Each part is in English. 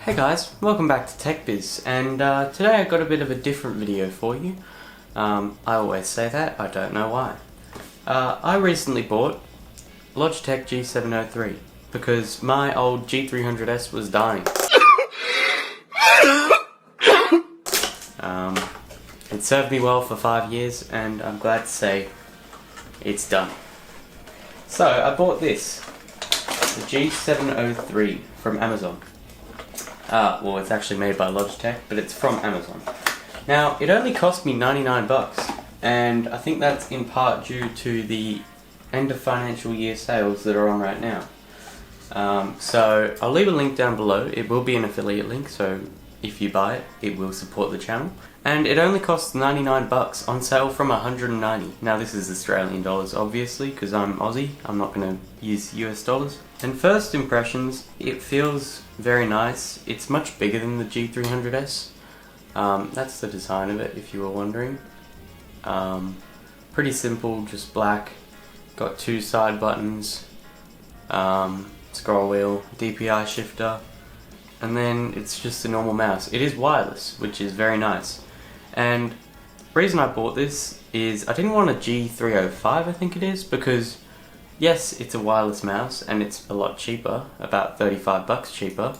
Hey guys, welcome back to TechBiz, and today I got a bit of a different video for you. I always say that, I don't know why. I recently bought Logitech G703 because my old G300S was dying. It served me well for 5 years and I'm glad to say it's done. So I bought this, the G703 from Amazon. Well, it's actually made by Logitech, but it's from Amazon. Now, it only cost me 99 bucks, and I think that's in part due to the end of financial year sales that are on right now. So I'll leave a link down below. It will be an affiliate link, so if you buy it, it will support the channel. And it only costs 99 bucks on sale from 190. Now this is Australian dollars, obviously, because I'm Aussie. I'm not going to use US dollars. And first impressions, it feels very nice. It's much bigger than the G300S. That's the design of it, if you were wondering. Pretty simple, just black. Got 2 side buttons, scroll wheel, DPI shifter, and then it's just a normal mouse. It is wireless, which is very nice. And the reason I bought this is I didn't want a G305, I think it is, because yes, it's a wireless mouse and it's a lot cheaper, about 35 bucks cheaper,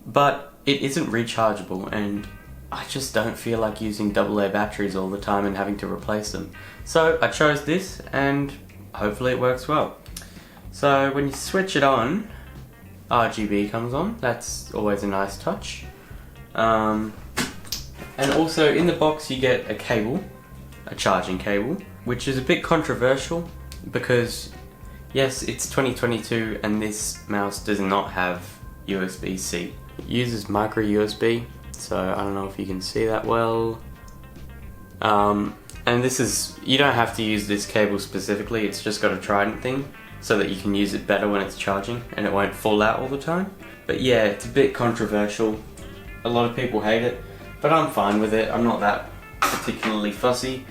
but it isn't rechargeable and I just don't feel like using AA batteries all the time and having to replace them. So I chose this and hopefully it works well. So when you switch it on, RGB comes on. That's always a nice touch. And also in the box you get a cable, a charging cable, which is a bit controversial because yes, it's 2022 and this mouse does not have USB-C. It uses micro USB, so I don't know if you can see that well. And this is, you don't have to use this cable specifically, it's just got a trident thing so that you can use it better when it's charging and it won't fall out all the time. But yeah, it's a bit controversial. A lot of people hate it, but I'm fine with it. I'm not that particularly fussy.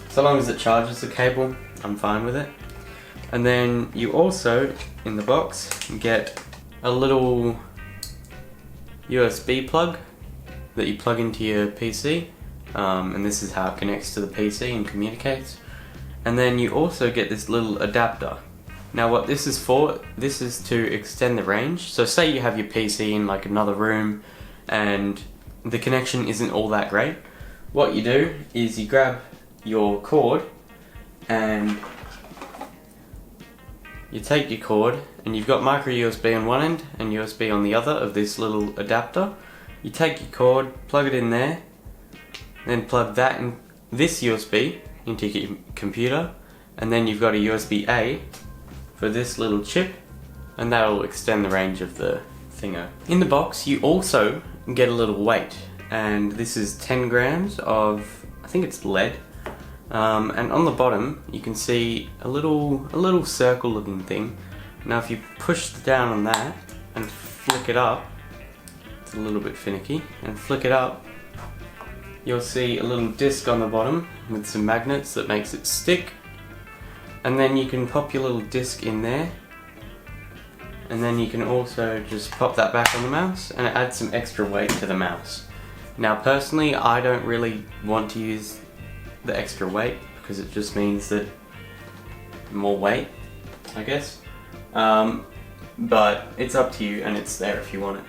So long as it charges the cable, I'm fine with it. And then you also, in the box, get a little USB plug that you plug into your PC. And this is how it connects to the PC and communicates. And then you also get this little adapter. Now what this is for, this is to extend the range. So say you have your PC in like another room and the connection isn't all that great. What you do is you grab your cord and you take your cord and you've got micro USB on one end and USB on the other of this little adapter. You take your cord, plug it in there, then plug that in, this USB into your computer, and then you've got a USB-A for this little chip, and that'll extend the range of the thingo. In the box you also get a little weight, and this is 10 grams of, I think it's lead, and on the bottom you can see a little circle looking thing. Now if you push down on that and flick it up, it's a little bit finicky, and flick it up, you'll see a little disc on the bottom with some magnets that makes it stick, and then you can pop your little disc in there, and then you can also just pop that back on the mouse and it adds some extra weight to the mouse. Now personally I don't really want to use the extra weight because it just means that more weight, I guess, but it's up to you and it's there if you want it.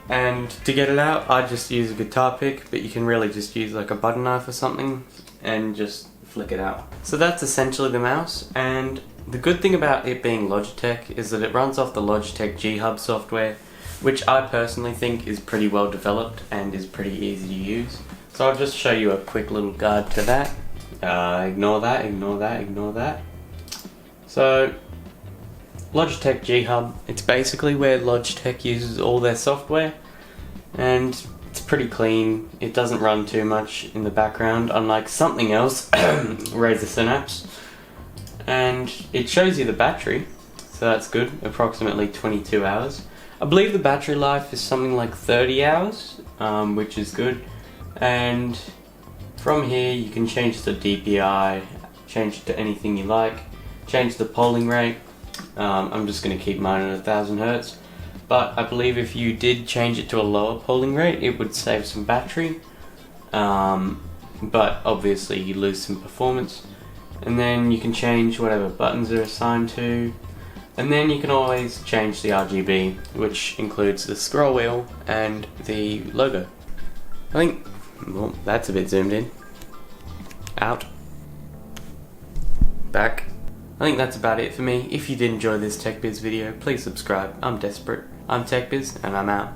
And to get it out I just use a guitar pick, but you can really just use like a butter knife or something and just flick it out. So that's essentially the mouse, and the good thing about it being Logitech is that it runs off the Logitech G Hub software, which I personally think is pretty well developed and is pretty easy to use. So I'll just show you a quick little guide to that. Ignore that, ignore that, ignore that. So Logitech G Hub, it's basically where Logitech uses all their software, and it's pretty clean. It doesn't run too much in the background, unlike something else, Razer Synapse. And it shows you the battery, so that's good, approximately 22 hours. I believe the battery life is something like 30 hours, which is good. And from here you can change the DPI, change it to anything you like, change the polling rate. I'm just going to keep mine at 1000 Hz. but I believe if you did change it to a lower polling rate, it would save some battery, but obviously you lose some performance. And then you can change whatever buttons are assigned to, and then you can always change the RGB, which includes the scroll wheel and the logo. I think, well, that's a bit zoomed in. Out. Back. I think that's about it for me. If you did enjoy this TechBiz video, please subscribe. I'm desperate. I'm TechBiz, and I'm out.